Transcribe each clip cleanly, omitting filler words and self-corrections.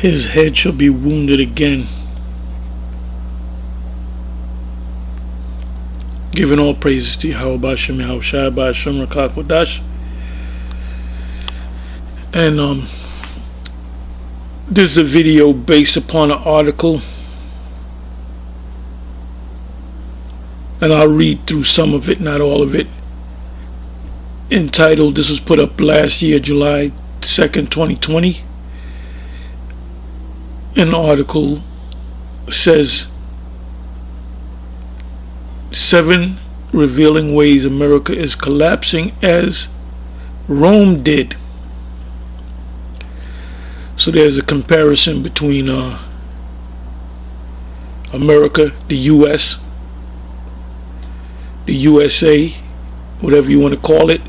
His head shall be wounded again. Giving all praises to Yahweh B'Shem Yahushua B'Shem Rakak Wadash. And this is a video based upon an article, and I'll read through some of it, not all of it. Entitled, this was put up last year, July 2nd, 2020. An article says 7 revealing ways America is collapsing as Rome did. So there's a comparison between America, the US, the USA, whatever you want to call it,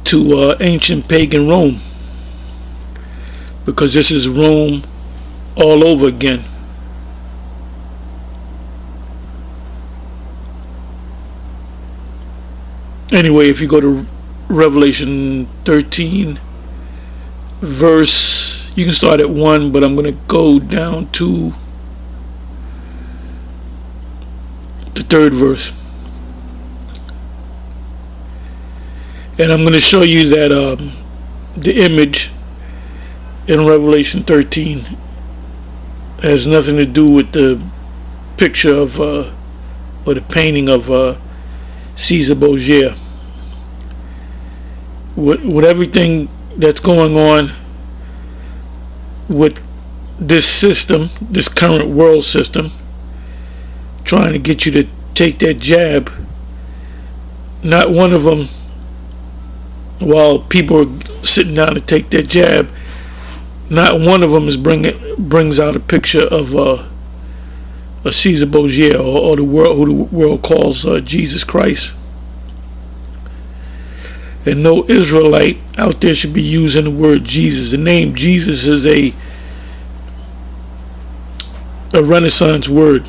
to ancient pagan Rome, because this is Rome all over again. Anyway, if you go to Revelation 13 verse, you can start at 1, but I'm going to go down to the 3rd verse. And I'm going to show you that the image in Revelation 13 has nothing to do with the picture of or the painting of Caesar Borgia. With everything that's going on with this system, this current world system, trying to get you to take that jab, not one of them, while people are sitting down to take that jab, not one of them is brings out a picture of a Caesar Borgia or the world, who the world calls Jesus Christ. And no Israelite out there should be using the word Jesus. The name Jesus is a Renaissance word.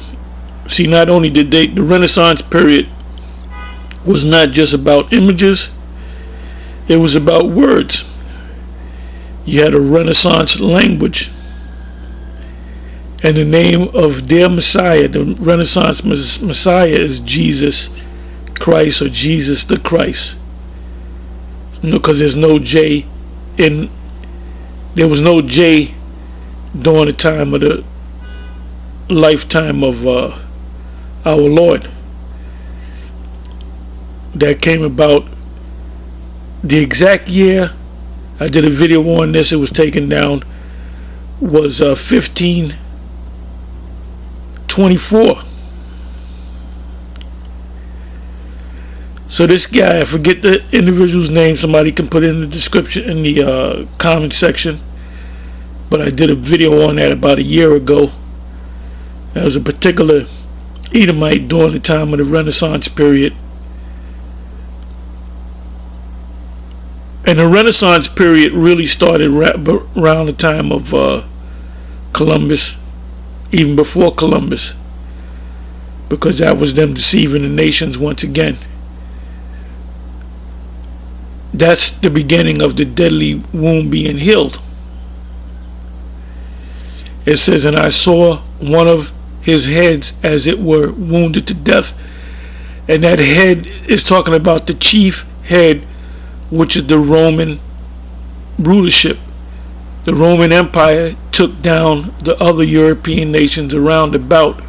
See, not only did the Renaissance period was not just about images, it was about words. You had a Renaissance language, and the name of their Messiah, the Renaissance Messiah, is Jesus Christ, or Jesus the Christ. Because there's no J in, there was no J during the time of the lifetime of our Lord. That came about the exact year. I did a video on this. It was taken down. Was 1524. So this guy, I forget the individual's name. Somebody can put it in the description, in the comment section. But I did a video on that about a year ago. There was a particular Edomite during the time of the Renaissance period. And the Renaissance period really started around the time of Columbus, even before Columbus, because that was them deceiving the nations once again. That's the beginning of the deadly wound being healed. It says, and I saw one of his heads as it were wounded to death. And that head is talking about the chief head, which is the Roman rulership. The Roman Empire took down the other European nations around about,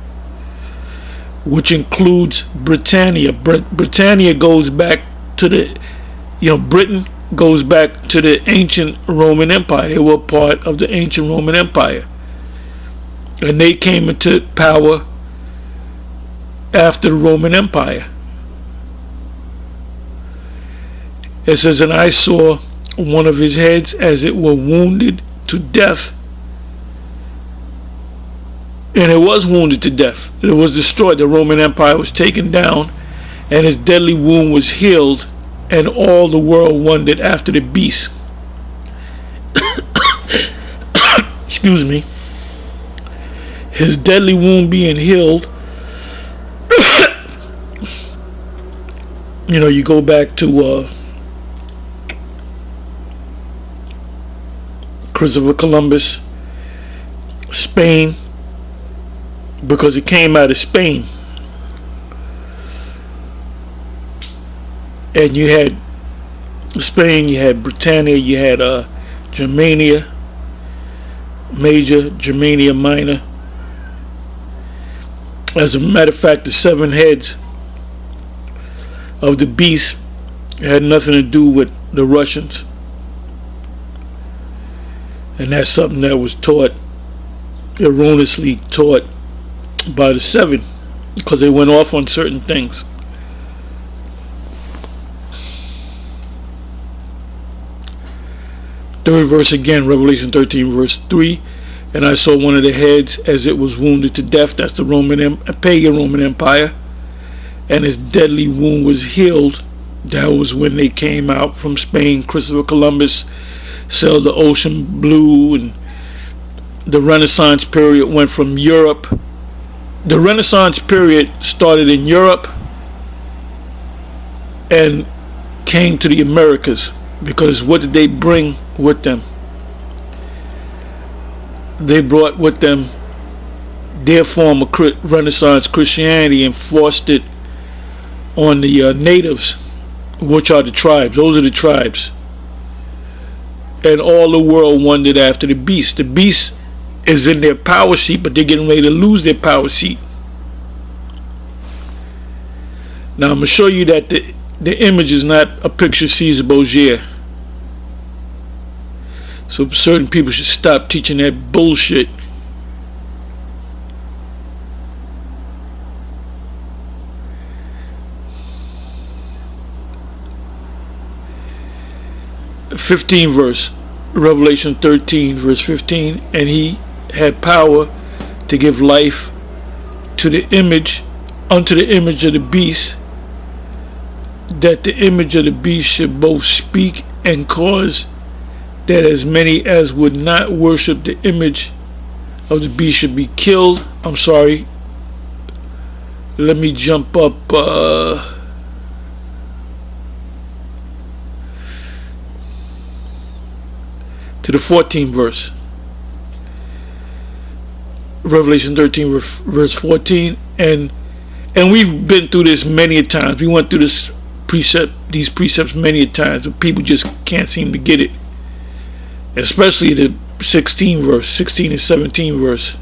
which includes Britannia. Britannia goes back to the, Britain goes back to the ancient Roman Empire. They were part of the ancient Roman Empire. And they came into power after the Roman Empire. It says, and I saw one of his heads as it were wounded to death. And it was wounded to death. It was destroyed. The Roman Empire was taken down, and his deadly wound was healed, and all the world wondered after the beast. Excuse me. His deadly wound being healed. You go back to Christopher Columbus, Spain, because it came out of Spain. And you had Spain, you had Britannia, you had Germania Major, Germania Minor. As a matter of fact, the 7 heads of the beast had nothing to do with the Russians. And that's something that was taught, erroneously taught by the 7, because they went off on certain things. Third verse again, Revelation 13 verse 3. And I saw one of the heads as it was wounded to death. That's the pagan Roman Empire. And his deadly wound was healed. That was when they came out from Spain. Christopher Columbus sailed the ocean blue, and the Renaissance period went from Europe. The Renaissance period started in Europe and came to the Americas, because what did they bring with them? They brought with them their form of Renaissance Christianity and forced it on the natives, which are the tribes. Those are the tribes. And all the world wondered after the beast. The beast is in their power seat, but they're getting ready to lose their power seat. Now I'm going to show you that the image is not a picture of Caesar Borgia. So certain people should stop teaching that bullshit. The 15th verse, Revelation 13 verse 15, and he had power to give life to the image, unto the image of the beast, that the image of the beast should both speak and cause that as many as would not worship the image of the beast should be killed. I'm sorry. Let me jump up to the 14th verse. Revelation 13 verse 14. And we've been through this many a times. We went through these precepts many a times, but people just can't seem to get it. Especially the 16 and 17 verse.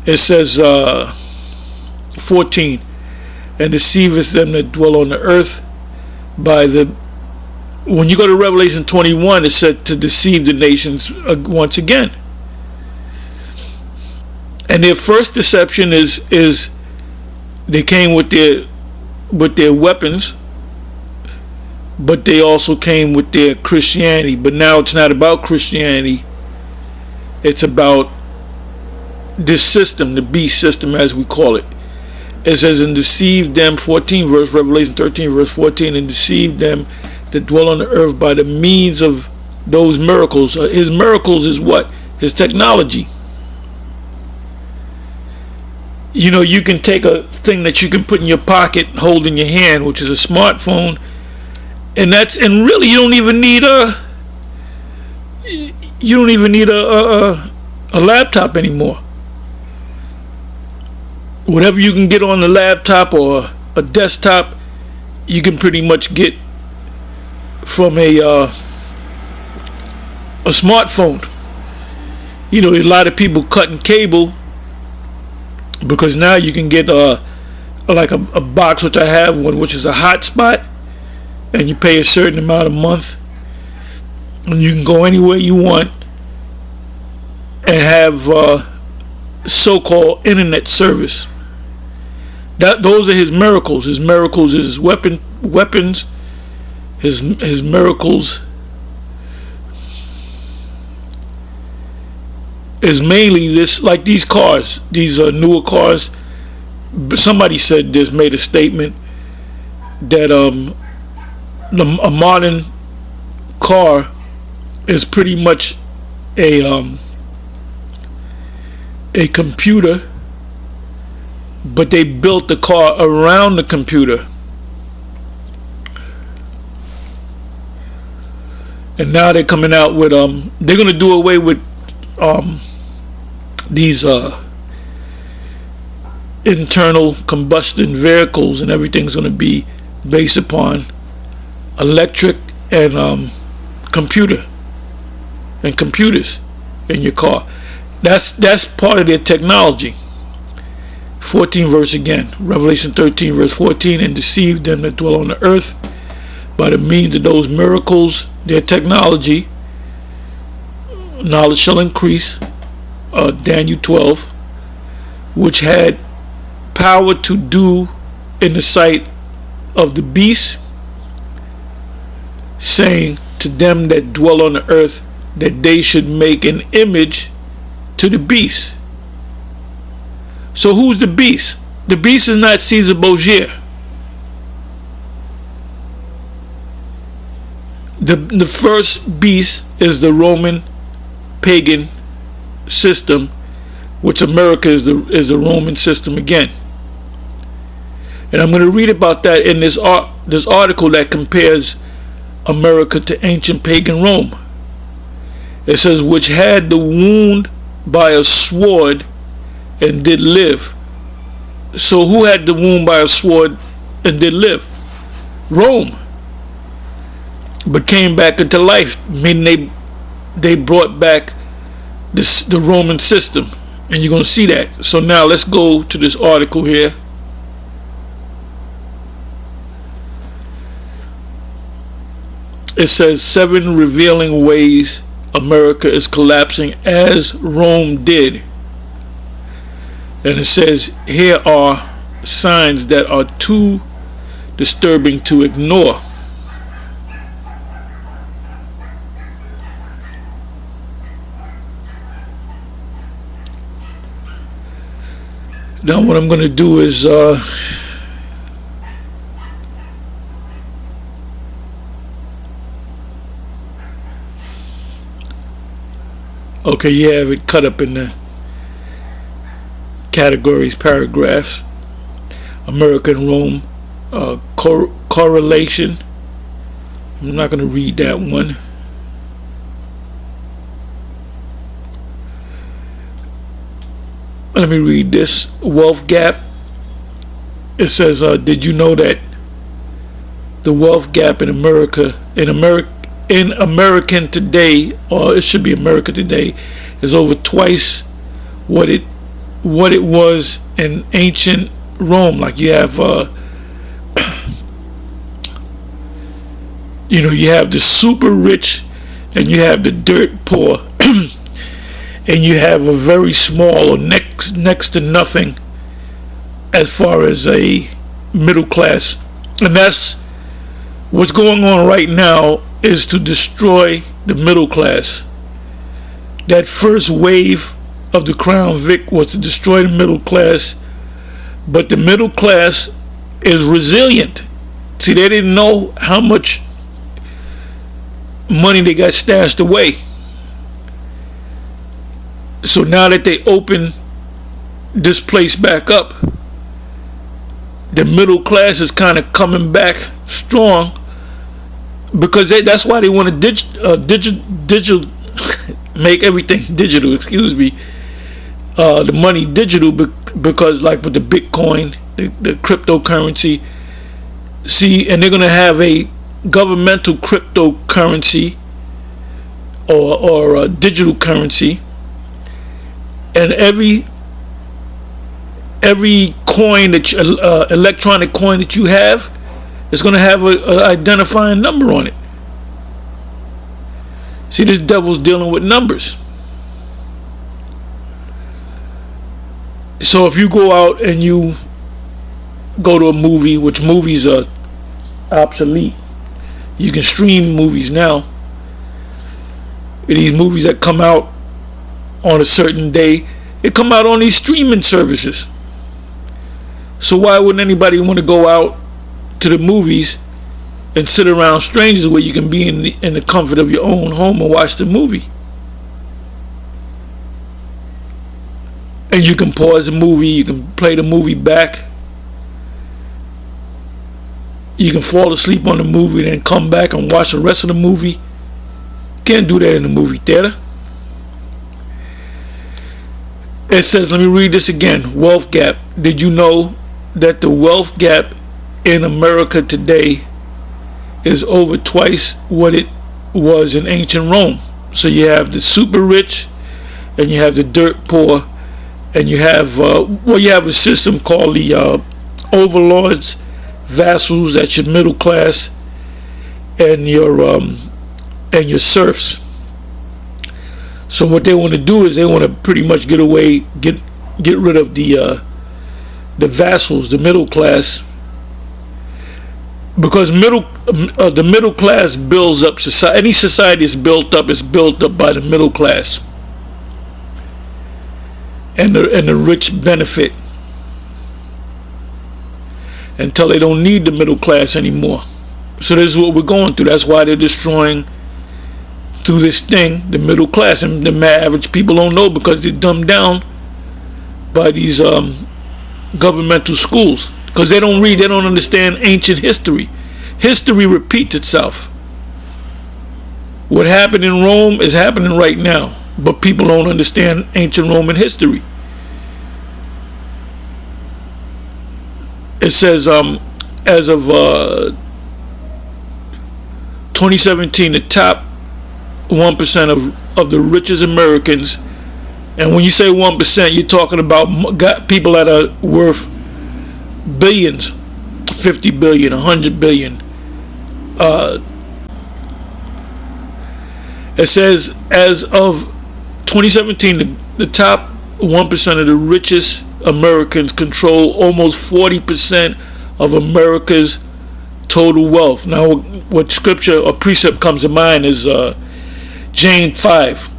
It says 14, and deceiveth them that dwell on the earth by the. When you go to Revelation 21, it said to deceive the nations once again. And their first deception is they came with their weapons, but they also came with their Christianity. But now it's not about Christianity. It's about this system, the beast system as we call it. It says, and deceived them, 14 verse, Revelation 13 verse 14, and deceived them that dwell on the earth by the means of those miracles. His miracles is what? His technology. You know, you can take a thing that you can put in your pocket, hold in your hand, which is a smartphone, and really you don't even need a laptop anymore. Whatever you can get on the laptop or a desktop, you can pretty much get from a smartphone. You know, a lot of people cutting cable because now you can get like a box, which I have one, which is a hotspot, and you pay a certain amount a month, and you can go anywhere you want and have so-called internet service. Those are his miracles. His miracles is his weapons. His miracles is mainly this, like these cars, these newer cars. Somebody said this, made a statement that a modern car is pretty much a computer, but they built the car around the computer. And now they're coming out with they're gonna do away with these internal combustion vehicles, and everything's gonna be based upon electric and computers in your car. That's part of their technology. 14 verse again, Revelation 13 verse 14, and deceived them that dwell on the earth by the means of those miracles, their technology, knowledge shall increase, Daniel 12, which had power to do in the sight of the beast, saying to them that dwell on the earth that they should make an image to the beast. So who's the beast? The beast is not Caesar Borgia. The first beast is the Roman pagan system, which America is the Roman system again. And I'm going to read about that in this article that compares America to ancient pagan Rome. It says, which had the wound by a sword and did live. So who had the wound by a sword and did live? Rome. But came back into life, meaning they brought back the Roman system. And you're going to see that. So now let's go to this article here. It says 7 revealing ways America is collapsing as Rome did. And it says here are signs that are too disturbing to ignore. Now what I'm going to do is okay, you have it cut up in the categories, paragraphs. America and Rome, correlation. I'm not going to read that one. Let me read this. Wealth gap. It says, did you know that the wealth gap in American today, or it should be America today, is over twice what it was in ancient Rome? Like you have you have the super rich and you have the dirt poor and you have a very small or next to nothing as far as a middle class. And that's what's going on right now, is to destroy the middle class. That first wave of the Crown Vic was to destroy the middle class, but the middle class is resilient. See, they didn't know how much money they got stashed away. So now that they open this place back up, the middle class is kind of coming back strong, because that's why they want to digital make everything digital. Excuse me, the money digital, because like with the Bitcoin, the cryptocurrency. See, and they're gonna have a governmental cryptocurrency or a digital currency, and every coin that electronic coin that you have is going to have a identifying number on it. See, this devil's dealing with numbers. So if you go out and you go to a movie, which movies are obsolete, you can stream movies now. These movies that come out on a certain day, they come out on these streaming services. So why wouldn't anybody want to go out to the movies and sit around strangers where you can be in the comfort of your own home and watch the movie? And you can pause the movie, you can play the movie back, you can fall asleep on the movie, then come back and watch the rest of the movie. can't do that in the movie theater. It says, let me read this again. Wealth gap. Did you know that the wealth gap in America today is over twice what it was in ancient Rome? So you have the super rich and you have the dirt poor, and you have you have a system called the overlords, vassals, that's your middle class, and your serfs. So what they want to do is they want to pretty much get rid of the vassals, the middle class, because the middle class builds up society. Any society is built up by the middle class, and the rich benefit until they don't need the middle class anymore. So this is what we're going through. That's why they're destroying, through this thing, the middle class. And the average people don't know because they're dumbed down by these governmental schools, because they don't read, they don't understand ancient history. History repeats itself. What happened in Rome is happening right now, but people don't understand ancient Roman history. It says as of 2017, the top 1% of the richest Americans, and when you say 1%, you're talking about people that are worth billions, 50 billion, 100 billion. It says as of 2017, the top 1% of the richest Americans control almost 40% of America's total wealth. Now, what scripture or precept comes to mind is James 5.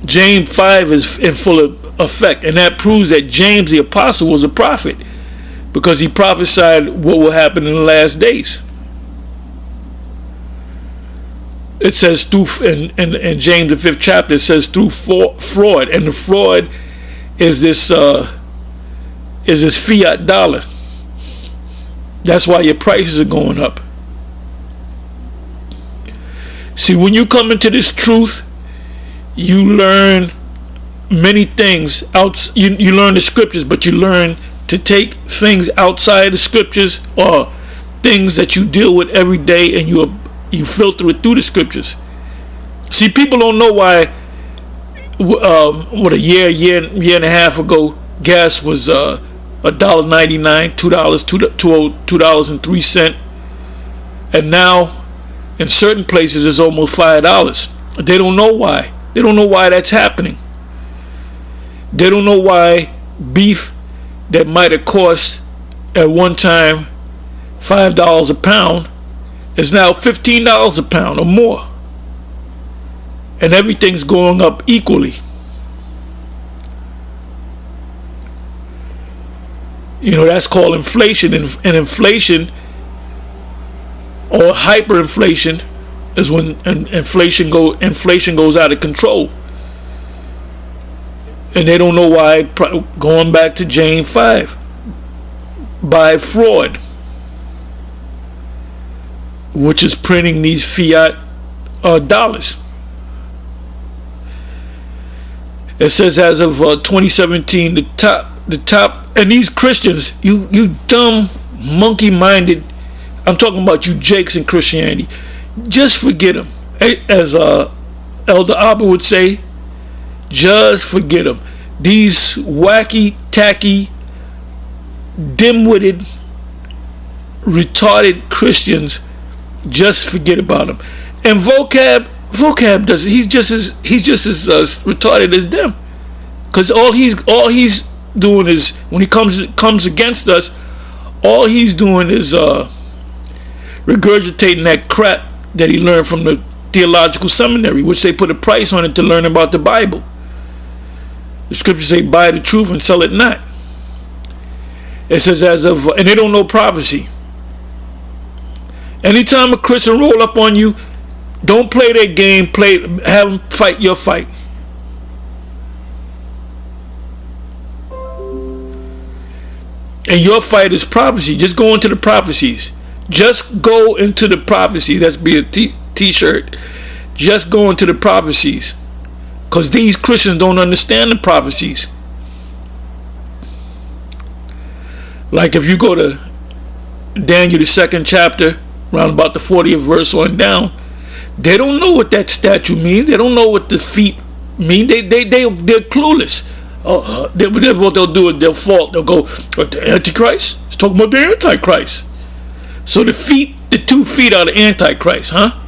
James 5 is in full effect, and that proves that James the apostle was a prophet, because he prophesied what will happen in the last days. It says through, in James the 5th chapter, it says through fraud, and the fraud is this fiat dollar. That's why your prices are going up. See, when you come into this truth, you learn many things. You learn the scriptures, but you learn to take things outside the scriptures, or things that you deal with every day, and you filter it through the scriptures. See, people don't know why. What, a year and a half ago, gas was $1.99, $2.03, and now in certain places it's almost $5. They don't know why. They don't know why that's happening. They don't know why beef that might have cost at one time $5 a pound is now $15 a pound or more, and everything's going up equally. You know, that's called inflation, and inflation, or hyperinflation, is when inflation goes out of control. And they don't know why. Going back to James 5, by fraud, which is printing these fiat dollars. It says as of 2017, the top, and these Christians, you dumb, monkey-minded, I'm talking about you jakes in Christianity, just forget them. As Elder Abba would say, just forget them. These wacky, tacky, dim-witted, retarded Christians, just forget about them. And vocab does it. He's just as retarded as them, because all he's doing is, when he comes against us, all he's doing is regurgitating that crap that he learned from the theological seminary, which they put a price on it to learn about the Bible. The scriptures say, buy the truth and sell it not. It says as of, and they don't know prophecy. Anytime a Christian roll up on you, don't play their game, have them fight your fight. And your fight is prophecy. Just go into the prophecies. Just go into the prophecies. That's be a t-shirt. just going to the prophecies, because these Christians don't understand the prophecies. Like if you go to Daniel the 2nd chapter, around about the 40th verse on down, they don't know what that statue means. They don't know what the feet mean. They're clueless. What they'll do is they'll fault. They'll go, the Antichrist? It's talking about the Antichrist. So the 2 feet are the Antichrist, huh?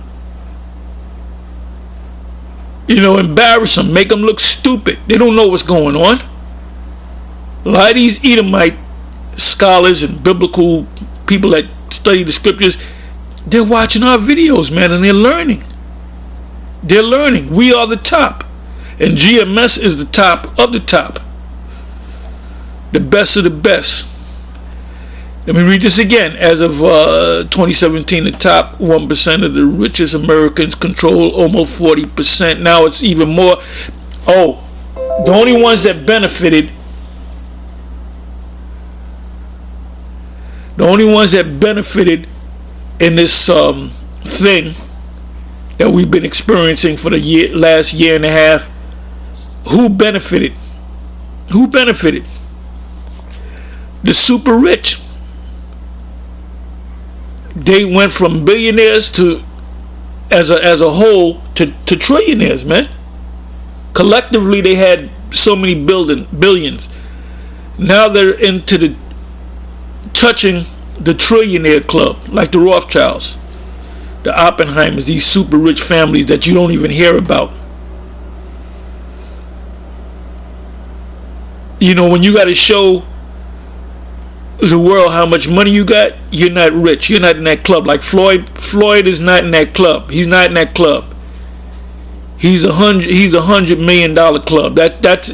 Embarrass them, make them look stupid. They don't know what's going on. A lot of these Edomite scholars and biblical people that study the scriptures, they're watching our videos, man, and they're learning. We are the top, and GMS is the top of the top, the best of the best. Let me read this again. As of 2017, the top 1% of the richest Americans control almost 40%. Now it's even more. Oh, the only ones that benefited in this thing that we've been experiencing for the last year and a half, who benefited? The super rich. They went from billionaires to, as a whole, to trillionaires, man. Collectively, they had so many billions. Now they're into touching the trillionaire club, like the Rothschilds, the Oppenheimers, these super rich families that you don't even hear about. When you got to show the world how much money you got, you're not rich. You're not in that club. Like Floyd is not in that club. He's not in that club. He's $100 million club.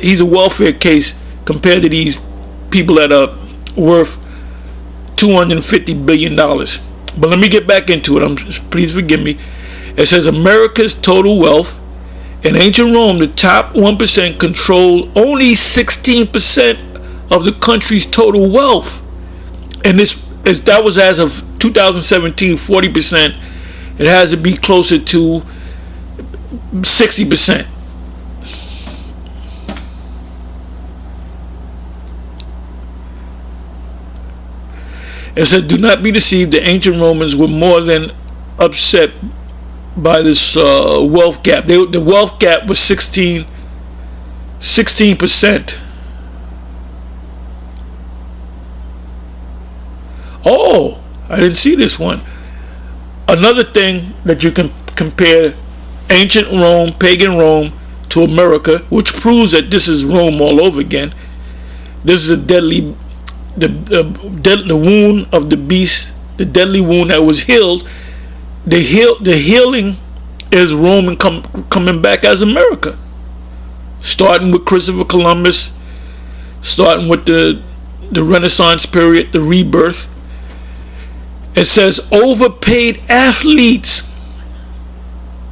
He's a welfare case compared to these people that are worth $250 billion. But let me get back into it. Please forgive me. It says America's total wealth. In ancient Rome, the top 1% controlled only 16% of the country's total wealth. And that was as of 2017, 40%. It has to be closer to 60%. It said, do not be deceived. The ancient Romans were more than upset by this wealth gap. The wealth gap was 16%. Oh, I didn't see this one. Another thing that you can compare ancient Rome, pagan Rome, to America, which proves that this is Rome all over again. This is a deadly, the wound of the beast, the deadly wound that was healed. The healing is Rome coming back as America, starting with Christopher Columbus, starting with the Renaissance period, the rebirth. It says overpaid athletes.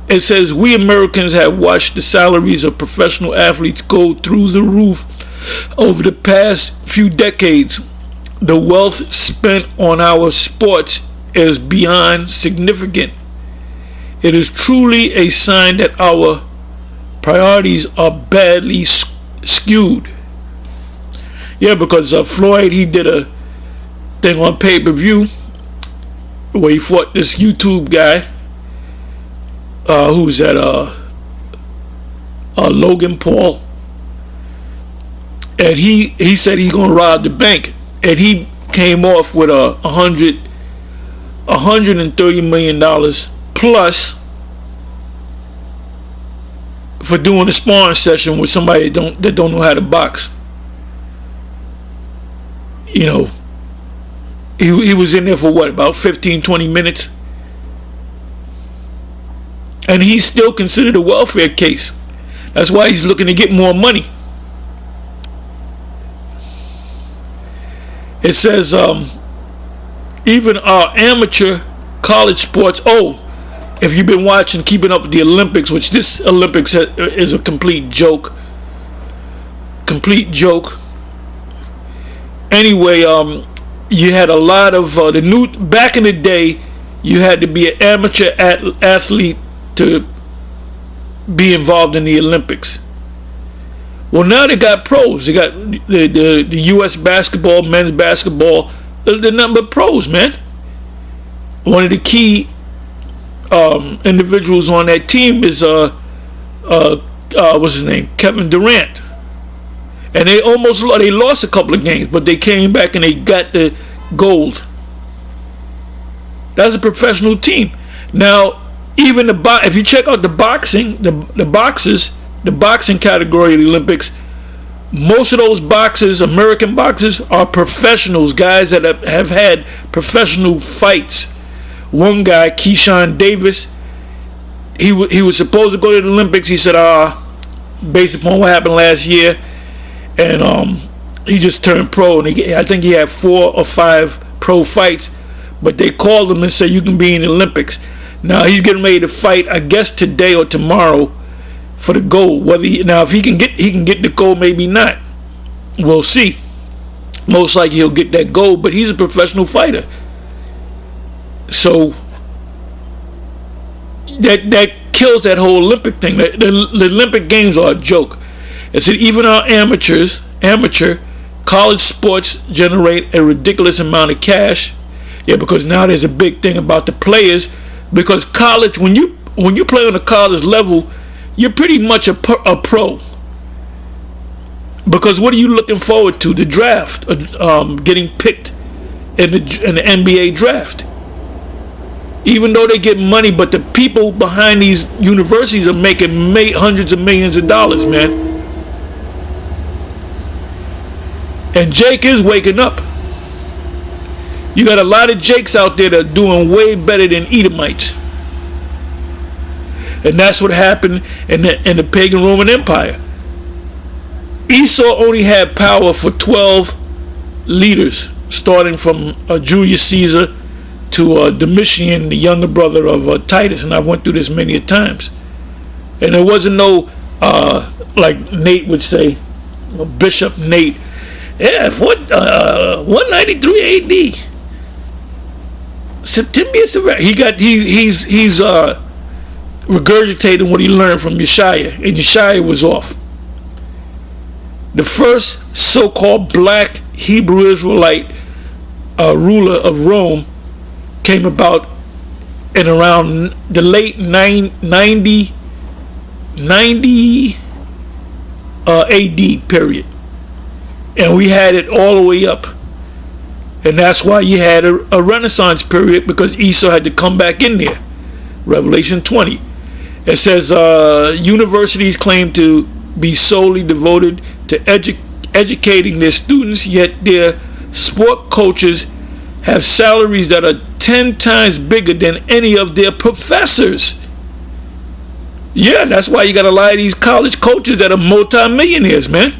It says we Americans have watched the salaries of professional athletes go through the roof over the past few decades. The wealth spent on our sports is beyond significant. It is truly a sign that our priorities are badly skewed. Yeah, because Floyd, he did a thing on pay-per-view where he fought this YouTube guy, who's that, Logan Paul, and he said he's gonna rob the bank, and he came off with $130 million plus for doing a sparring session with somebody that don't know how to box. He was in there for what, about 15-20 minutes, and he's still considered a welfare case. That's why he's looking to get more money. It says even our amateur college sports. Oh, if you've been watching, keeping up with the Olympics, which this Olympics is a complete joke. Anyway, you had a lot of back in the day, you had to be an amateur athlete to be involved in the Olympics. Well, now they got pros. They got the U.S. basketball, men's basketball. They're nothing but pros, man. One of the key individuals on that team is what's his name, Kevin Durant. And they lost a couple of games, but they came back and they got the gold. That's a professional team. Now, even if you check out the boxing, the boxing category of the Olympics, most of those boxers, American boxers, are professionals, guys that have had professional fights. One guy, Keyshawn Davis, he was supposed to go to the Olympics. He said, based upon what happened last year, and he just turned pro. And I think he had 4 or 5 pro fights, but they called him and said, you can be in the Olympics. Now he's getting ready to fight, I guess today or tomorrow, for the gold. If he can get the gold, maybe not. We'll see. Most likely he'll get that gold, but he's a professional fighter. So that kills that whole Olympic thing. The Olympic Games are a joke. It said even our amateur college sports generate a ridiculous amount of cash. Yeah, because now there's a big thing about the players. Because college, when you play on a college level, you're pretty much a pro. Because what are you looking forward to? The draft, getting picked in the NBA draft. Even though they get money, but the people behind these universities are making hundreds of millions of dollars, man. And Jake is waking up. You got a lot of Jakes out there that are doing way better than Edomites. And that's what happened in the pagan Roman Empire. Esau only had power for 12 leaders, starting from Julius Caesar to Domitian, the younger brother of Titus. And I went through this many times. And there wasn't no, like Nate would say, Bishop Nate, yeah, 193 AD. Septimius, he's regurgitating what he learned from Yeshaya, and Yeshaya was off. The first so-called black Hebrew Israelite ruler of Rome came about in around the late 90 AD period, and we had it all the way up. And that's why you had a Renaissance period, because Esau had to come back in there. Revelation 20. It says universities claim to be solely devoted to educating their students, yet their sport coaches have salaries that are 10 times bigger than any of their professors. Yeah, that's why you got a lot of these college coaches that are multi-millionaires, man.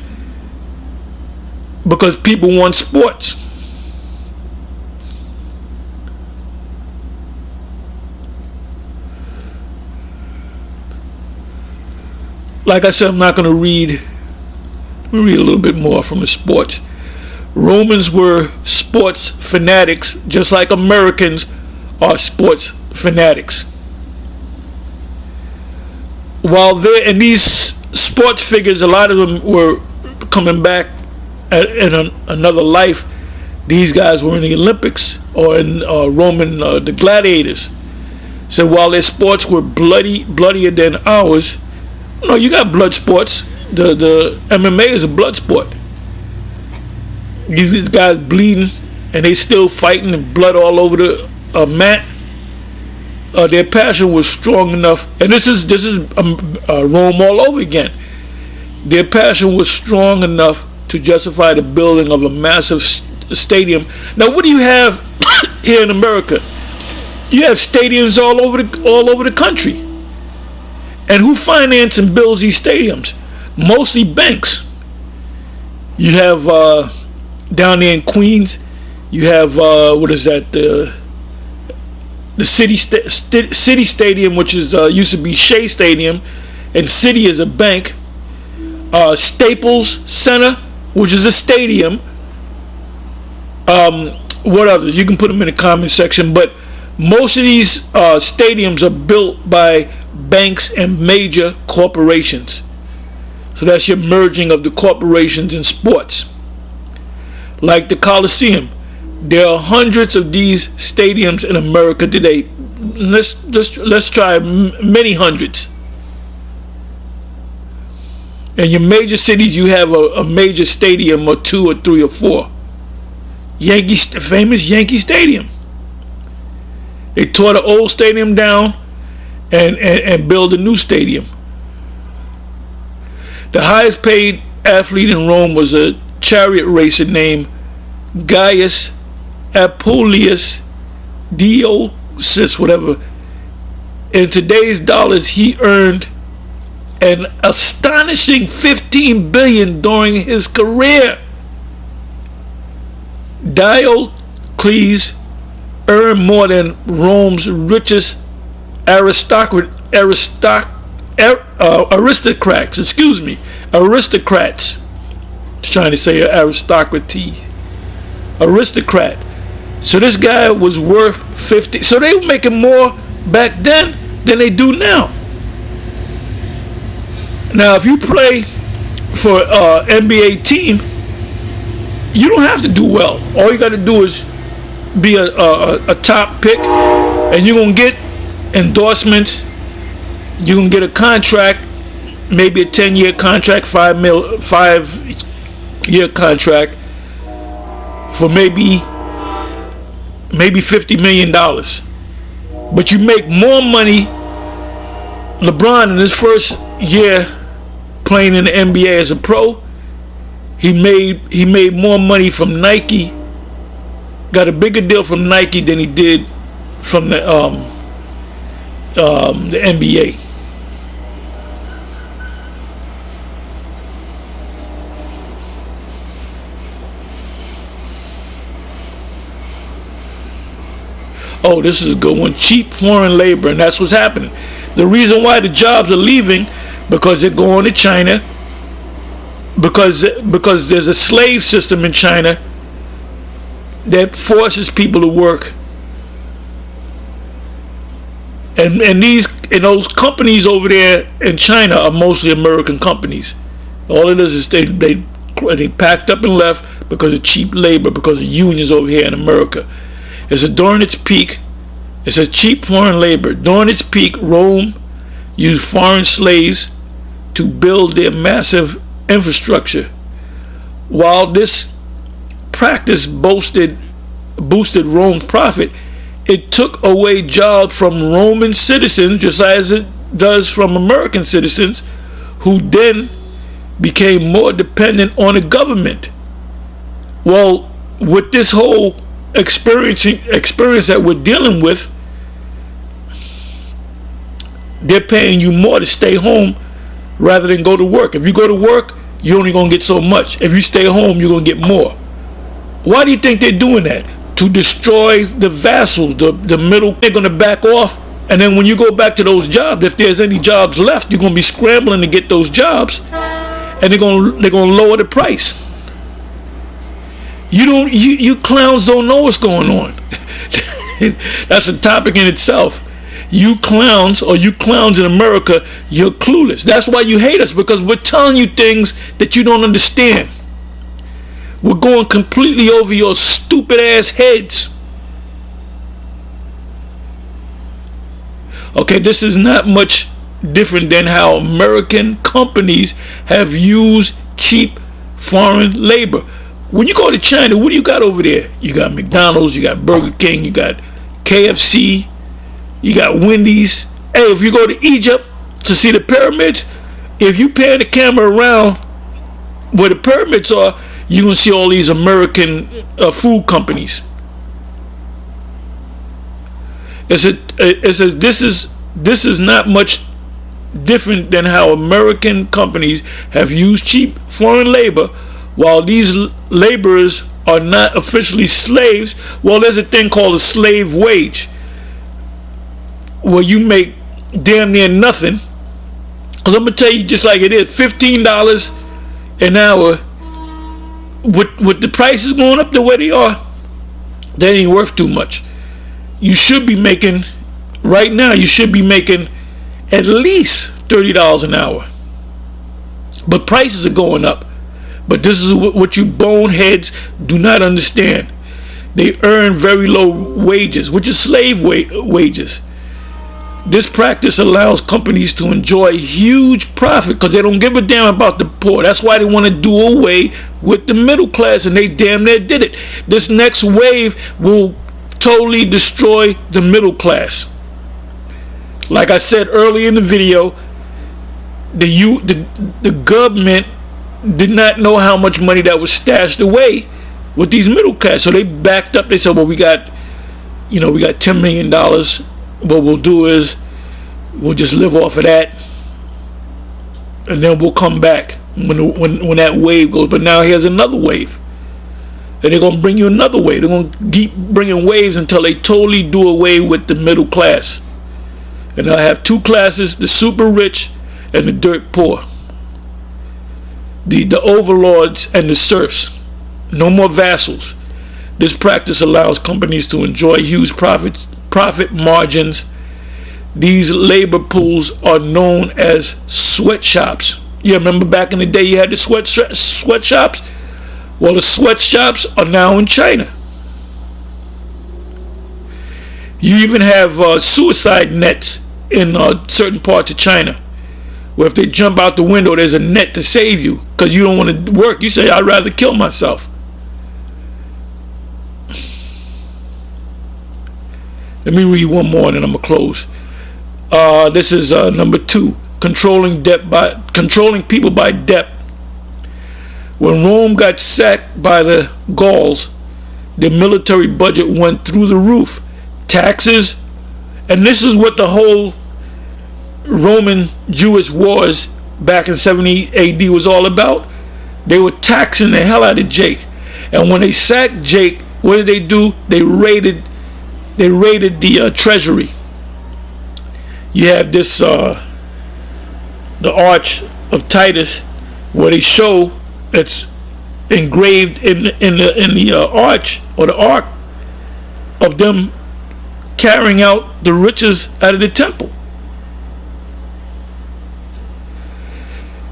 Because people want sports. Like I said, I'm not going to read. Let me read a little bit more from the sports. Romans were sports fanatics, just like Americans are sports fanatics. While they're in these sports figures, a lot of them were coming back in another life. These guys were in the Olympics or in Roman, the gladiators. So while their sports were bloodier than ours, no, you got blood sports. The MMA is a blood sport. These guys bleeding and they still fighting and blood all over the mat. Their passion was strong enough, and this is Rome all over again. Their passion was strong enough to justify the building of a massive stadium. Now, what do you have here in America? You have stadiums all over the country. And who finances and builds these stadiums? Mostly banks. You have down there in Queens, you have the City Stadium, which is used to be Shea Stadium, and City is a bank. Staples Center, which is a stadium. What others? You can put them in the comment section, but Most of these stadiums are built by banks and major corporations. So that's your merging of the corporations in sports. Like the Coliseum, there are hundreds of these stadiums in America today. Let's try many hundreds. In your major cities, you have a major stadium or two or three or four. Famous Yankee Stadium. They tore the old stadium down and build a new stadium. The highest paid athlete in Rome was a chariot racer named Gaius Appuleius Diocis, whatever. In today's dollars, he earned an astonishing $15 billion during his career. Diocles earned more than Rome's richest aristocrats. Aristocrats. Trying to say aristocracy. Aristocrat. So this guy was worth 50. So they were making more back then than they do now. Now, if you play for an NBA team, you don't have to do well. All you got to do is be a top pick, and you're gonna get endorsements. You're gonna get a contract, maybe a 10-year contract, 5-year contract for maybe $50 million. But you make more money. LeBron in his first year playing in the NBA as a pro, he made more money from Nike. Got a bigger deal from Nike than he did from the NBA. Oh, this is a good one. Cheap foreign labor, and that's what's happening. The reason why the jobs are leaving, because they're going to China, because there's a slave system in China that forces people to work. And those companies over there in China are mostly American companies. All it is they packed up and left because of cheap labor, because of unions over here in America. It says during its peak, it says cheap foreign labor. During its peak, Rome used foreign slaves to build their massive infrastructure. While this practice boosted Rome's profit, it took away jobs from Roman citizens, just as it does from American citizens, who then became more dependent on the government. Well, with this whole experience that we're dealing with, they're paying you more to stay home rather than go to work. If you go to work, you're only going to get so much. If you stay home, you're going to get more. Why do you think they're doing that? To destroy the vassals, the middle. They're going to back off, and then when you go back to those jobs, if there's any jobs left, you're going to be scrambling to get those jobs, and they're going to lower the price. You clowns don't know what's going on. That's a topic in itself. You clowns in America, you're clueless. That's why you hate us, because we're telling you things that you don't understand. We're going completely over your stupid ass heads. Okay, this is not much different than how American companies have used cheap foreign labor. When you go to China, what do you got over there? You got McDonald's, you got Burger King, you got KFC, you got Wendy's. Hey, if you go to Egypt to see the pyramids, if you pan the camera around where the pyramids are, you're going to see all these American food companies. It says this is not much different than how American companies have used cheap foreign labor. While these laborers are not officially slaves, well, there's a thing called a slave wage, where you make damn near nothing. Because I'm going to tell you just like it is, $15 an hour, with the prices going up the way they are, that ain't worth too much. you should be making, right now, you should be making at least $30 an hour. But prices are going up. But this is what you boneheads do not understand. They earn very low wages, which is slave wages. This practice allows companies to enjoy huge profit because they don't give a damn about the poor. That's why they want to do away with the middle class, and they damn near did it. This next wave will totally destroy the middle class. Like I said earlier in the video, the government did not know how much money that was stashed away with these middle class, so they backed up. They said, well, we got $10 million. What we'll do is we'll just live off of that, and then we'll come back when that wave goes. But now here's another wave, and they're gonna bring you another wave. They're gonna keep bringing waves until they totally do away with the middle class, and they'll have two classes: the super rich and the dirt poor, the overlords and the serfs. No more vassals. This practice allows companies to enjoy huge profit margins. These labor pools are known as sweatshops. You remember back in the day you had the sweatshops? Well, the sweatshops are now in China. You even have suicide nets in certain parts of China, where if they jump out the window, there's a net to save you because you don't want to work. You say, I'd rather kill myself. Let me read one more and then I'm going to close. This is number 2, controlling people by debt. When Rome got sacked by the Gauls, the military budget went through the roof. Taxes, and this is what the whole Roman Jewish wars back in 70 AD was all about. They were taxing the hell out of Jake. And when they sacked Jake, what did they do? They raided the treasury. You have this the Arch of Titus, where they show it's engraved in the arch or the ark of them carrying out the riches out of the temple.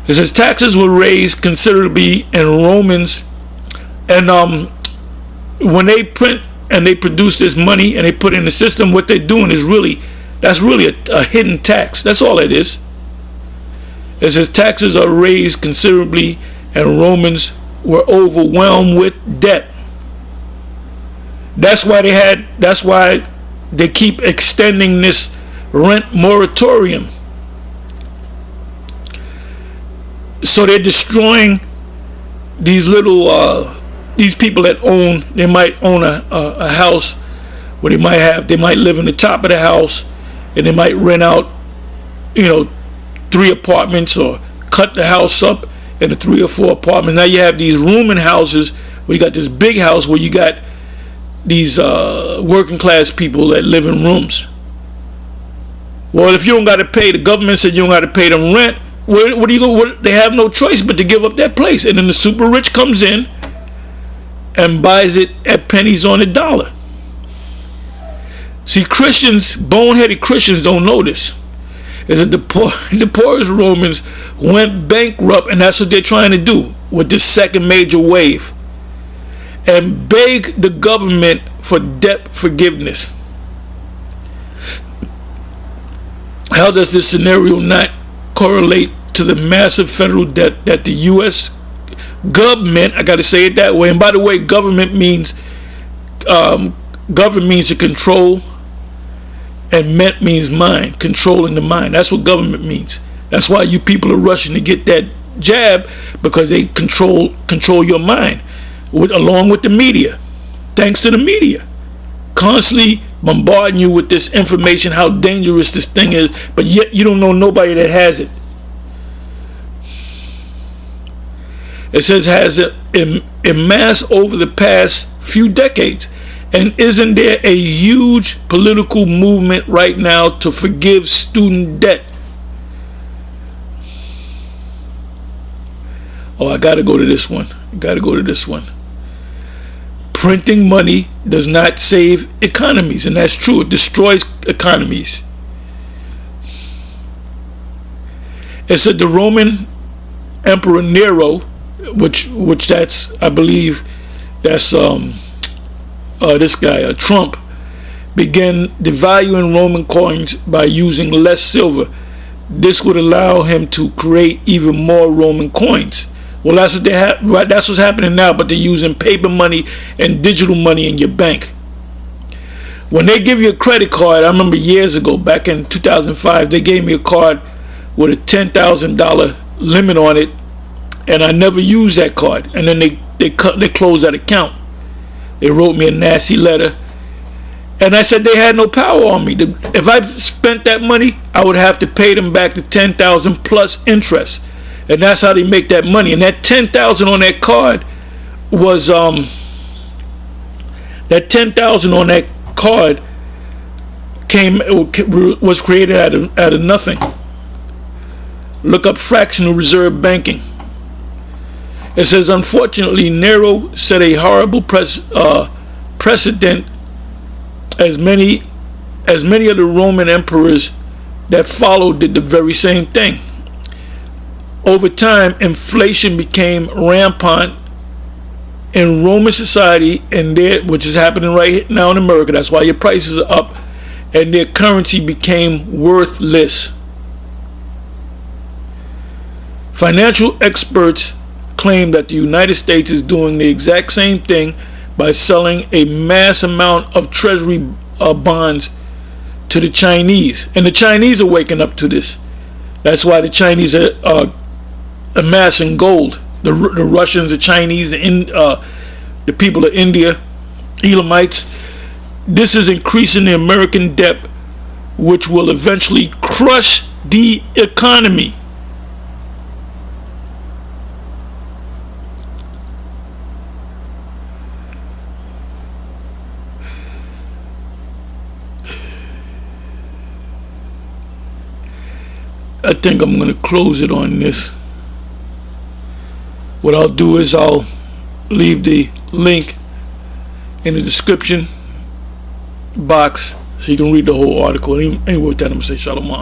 It says taxes were raised considerably, and Romans, and when they print and they produce this money and they put it in the system, what they're doing is that's really a hidden tax. That's all it is. It says taxes are raised considerably, and Romans were overwhelmed with debt. That's why they keep extending this rent moratorium. So they're destroying these little these people that own. They might own a house where they might live in the top of the house, and they might rent out 3 apartments, or cut the house up into 3 or 4 apartments. Now you have these rooming houses where you got this big house where you got these working class people that live in rooms. Well, if you don't got to pay, the government said you don't got to pay them rent. What do you go? They have no choice but to give up that place, and then the super rich comes in and buys it at pennies on the dollar. See, Christians, boneheaded Christians, don't know this. Is that the poorest Romans went bankrupt, and that's what they're trying to do with this second major wave, and beg the government for debt forgiveness. How does this scenario not correlate to the massive federal debt that the U.S. government, I got to say it that way, and by the way, government means to control, and ment means mind, controlling the mind. That's what government means. That's why you people are rushing to get that jab, because they control your mind, along with the media. Thanks to the media constantly bombarding you with this information, how dangerous this thing is, but yet you don't know nobody that has it. It says has amassed over the past few decades. And isn't there a huge political movement right now to forgive student debt? Oh, I got to go to this one. printing money does not save economies, and that's true. It destroys economies. It said the Roman Emperor Nero, which that's, I believe that's this guy Trump, began devaluing Roman coins by using less silver. This would allow him to create even more Roman coins. Well, that's what they have. Right, that's what's happening now. But they're using paper money and digital money in your bank. When they give you a credit card, I remember years ago, back in 2005, they gave me a card with a $10,000 limit on it, and I never used that card. And then they closed that account. They wrote me a nasty letter, and I said they had no power on me. If I spent that money, I would have to pay them back the $10,000 plus interest. And that's how they make that money. And that $10,000 on that card was that $10,000 on that card was created out of nothing. Look up fractional reserve banking. It says, unfortunately, Nero set a horrible precedent, as many of the Roman emperors that followed did the very same thing. Over time, inflation became rampant in Roman society, which is happening right now in America. That's why your prices are up, and their currency became worthless. Financial experts claim that the United States is doing the exact same thing by selling a mass amount of treasury bonds to the Chinese. And the Chinese are waking up to this. That's why the Chinese are amassing gold. The Russians, the Chinese, the people of India, Elamites. This is increasing the American debt, which will eventually crush the economy. I think I'm going to close it on this. What I'll do is I'll leave the link in the description box so you can read the whole article. Anyway, with that, I'm going to say shalom.